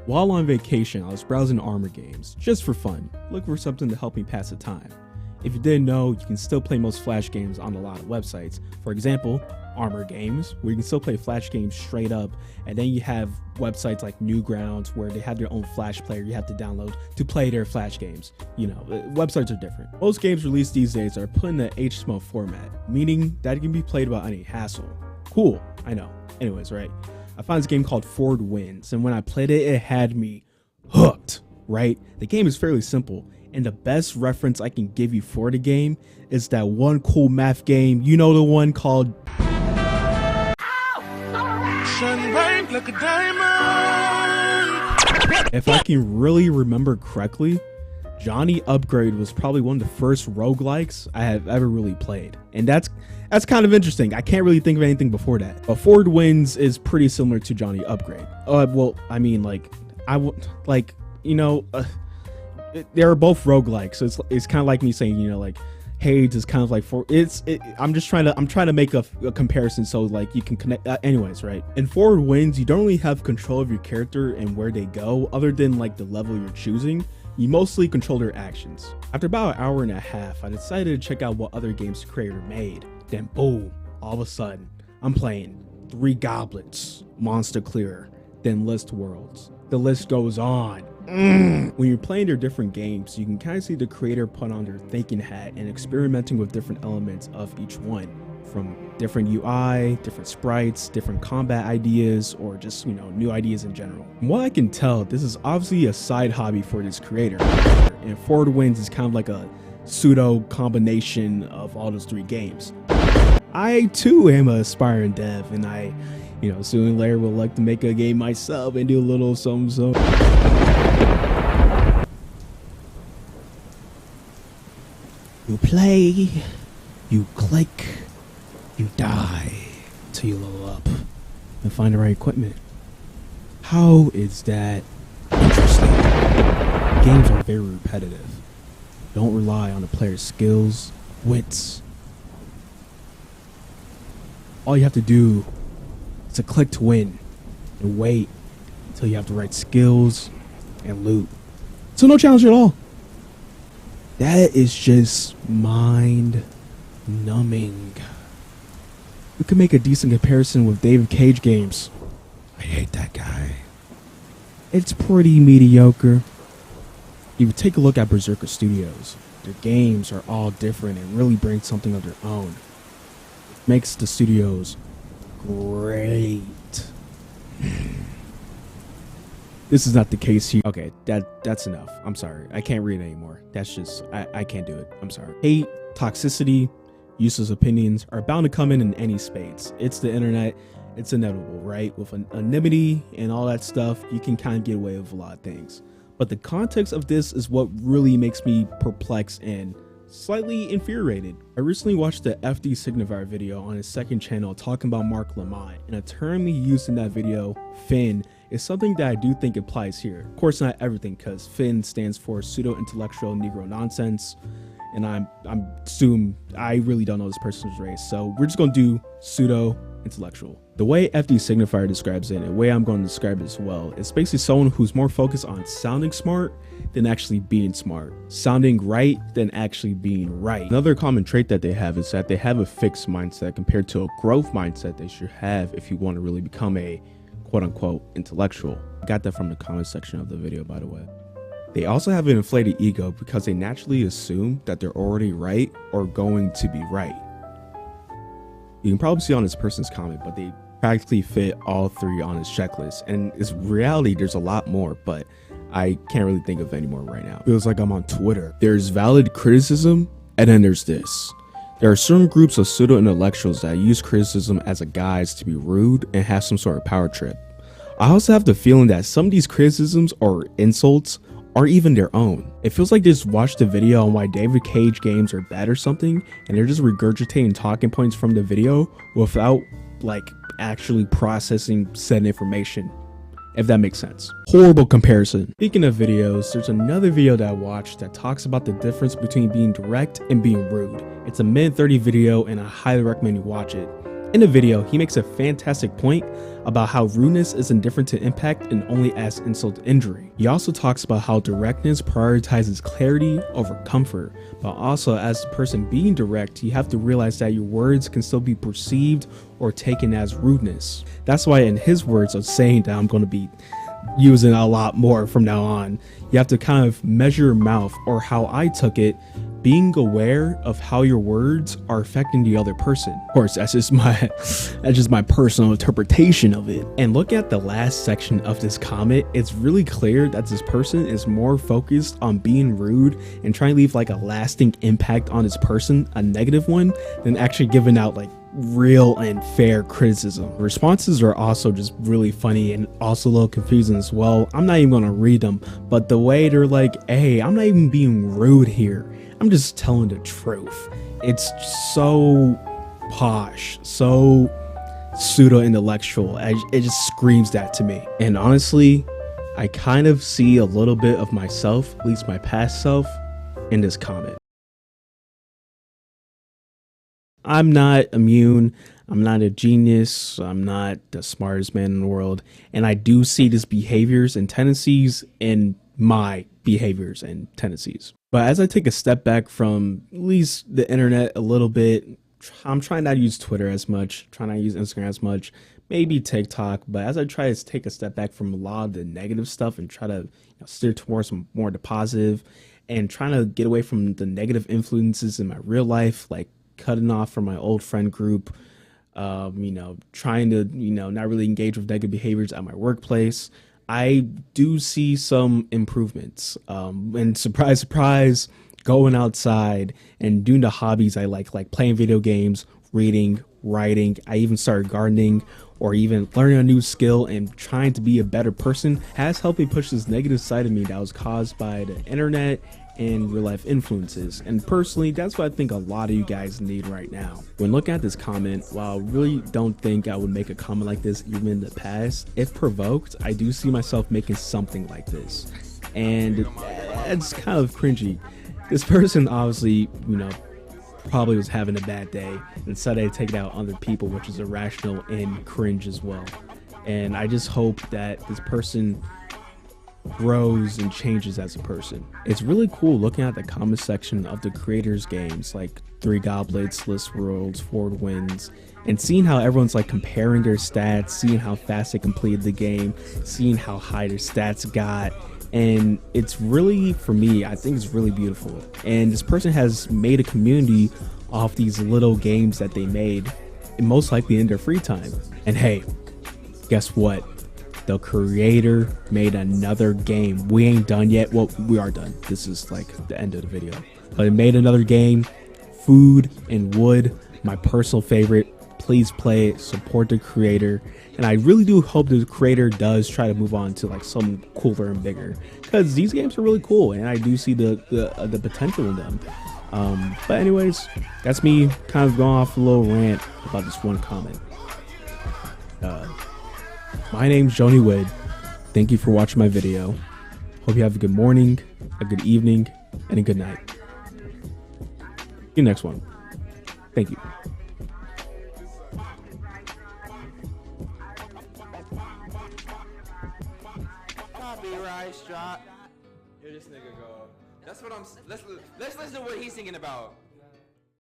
While on vacation, I was browsing armor games, just for fun, looking for something to help me pass the time. If you didn't know, you can still play most Flash games on a lot of websites. For example, Armor Games, where you can still play Flash games straight up, and then you have websites like Newgrounds, where they have their own Flash player you have to download to play their Flash games. You know, websites are different. Most games released these days are put in the HTML format, meaning that it can be played without any hassle. Cool, I know. Anyways, right? I found this game called Forward Winds, and when I played it, it had me hooked, right? The game is fairly simple, and the best reference I can give you for the game is that one cool math game, you know, the one called like a diamond. If I can really remember correctly, Johnny Upgrade was probably one of the first roguelikes I have ever really played, and that's kind of interesting. I can't really think of anything before that. But Forward Winds is pretty similar to Johnny Upgrade. Well, I mean, like, they're both roguelikes, so it's kind of like me saying, you know, like Hades is kind of like I'm trying to make a comparison so like you can connect. Anyways, right? In Forward Winds, you don't really have control of your character and where they go, other than like the level you're choosing. You mostly control their actions. After about an hour and a half, I decided to check out what other games the creator made. Then boom, all of a sudden, I'm playing 3 Goblets, Monster Clearer, then List Worlds. The list goes on. When you're playing their different games, you can kind of see the creator put on their thinking hat and experimenting with different elements of each one, from different UI, different sprites, different combat ideas, or just, you know, new ideas in general. From what I can tell, this is obviously a side hobby for this creator, and Forward Winds is kind of like a pseudo combination of all those 3 games. I too am an aspiring dev, and I, you know, sooner or later will like to make a game myself and do a little something. You play, you click, you die till you level up and find the right equipment. How is that interesting? Games are very repetitive. Don't rely on the player's skills, wits. All you have to do is to click to win and wait until you have the right skills and loot. So no challenge at all. That is just mind numbing. We could make a decent comparison with David Cage games. I hate that guy. It's pretty mediocre. If you take a look at Berserker Studios, their games are all different and really bring something of their own. It makes the studios great. This is not the case here. Okay, that's enough. I'm sorry. I can't read anymore. That's just, I can't do it. I'm sorry. Hate, toxicity, useless opinions are bound to come in any space. It's the internet. It's inevitable, right? With anonymity and all that stuff, you can kind of get away with a lot of things. But the context of this is what really makes me perplexed and slightly infuriated. I recently watched the FD Signifier video on his second channel talking about Mark Lamont, and a term he used in that video, Fin, is something that I do think applies here. Of course, not everything, because Fin stands for pseudo-intellectual Negro nonsense, and I really don't know this person's race, so we're just gonna do pseudo-intellectual. The way FD Signifier describes it, and the way I'm going to describe it as well, is basically someone who's more focused on sounding smart than actually being smart, sounding right than actually being right. Another common trait that they have is that they have a fixed mindset compared to a growth mindset they should have if you want to really become a quote-unquote intellectual. I got that from the comment section of the video, by the way. They also have an inflated ego because they naturally assume that they're already right or going to be right. You can probably see on this person's comment, but they practically fit all 3 on his checklist, and in reality there's a lot more, but I can't really think of any more right now. Feels like I'm on Twitter. There's valid criticism, and then there's this. There are certain groups of pseudo-intellectuals that use criticism as a guise to be rude and have some sort of power trip. I also have the feeling that some of these criticisms or insults are even their own. It feels like they just watched a video on why David Cage games are bad or something, and they're just regurgitating talking points from the video without like actually processing said information, if that makes sense. Horrible comparison. Speaking of videos, there's another video that I watched that talks about the difference between being direct and being rude. It's a mid-30 video, and I highly recommend you watch it. In the video, he makes a fantastic point about how rudeness is indifferent to impact and only adds insult to injury. He also talks about how directness prioritizes clarity over comfort, but also as the person being direct, you have to realize that your words can still be perceived or taken as rudeness. That's why in his words of saying that I'm going to be using a lot more from now on, you have to kind of measure your mouth, or how I took it, being aware of how your words are affecting the other person. Of course, that's just my personal interpretation of it. And look at the last section of this comment. It's really clear that this person is more focused on being rude and trying to leave like a lasting impact on this person, a negative one, than actually giving out like real and fair criticism. Responses are also just really funny and also a little confusing as well. I'm not even gonna read them, but the way they're like, hey, I'm not even being rude here, I'm just telling the truth. It's so posh, so pseudo-intellectual. It just screams that to me. And honestly, I kind of see a little bit of myself, at least my past self, in this comment. I'm not immune. I'm not a genius. I'm not the smartest man in the world. And I do see these behaviors and tendencies in my behaviors and tendencies. But as I take a step back from at least the internet a little bit, I'm trying not to use Twitter as much, trying not to use Instagram as much, maybe TikTok. But as I try to take a step back from a lot of the negative stuff and try to steer towards some more the positive, and trying to get away from the negative influences in my real life, like cutting off from my old friend group, trying to, not really engage with negative behaviors at my workplace, I do see some improvements. And surprise, surprise, going outside and doing the hobbies I like playing video games, reading, writing. I even started gardening, or even learning a new skill and trying to be a better person has helped me push this negative side of me that was caused by the internet and real life influences. And personally, that's what I think a lot of you guys need right now. When looking at this comment, while I really don't think I would make a comment like this even in the past, if provoked, I do see myself making something like this. And it's kind of cringy. This person obviously, probably was having a bad day and decided to take it out on other people, which is irrational and cringe as well. And I just hope that this person grows and changes as a person. It's really cool looking at the comment section of the creators' games like Three Goblets, List Worlds, Forward Winds, and seeing how everyone's like comparing their stats, seeing how fast they completed the game, seeing how high their stats got. And it's really, for me, I think it's really beautiful. And this person has made a community off these little games that they made, and most likely in their free time. And hey, guess what? The creator made another game. We ain't done yet. Well, we are done. This is like the end of the video. But it made another game, Food and Wood, my personal favorite. Please play it, support the creator. And I really do hope the creator does try to move on to like some cooler and bigger, because these games are really cool and I do see the potential in them. But anyways, that's me kind of going off a little rant about this one comment. My name's Joni Wood. Thank you for watching my video. Hope you have a good morning, a good evening, and a good night. See you next one. Thank you. Copyright strike. Here this nigga go. That's what let's listen to what he's singing about.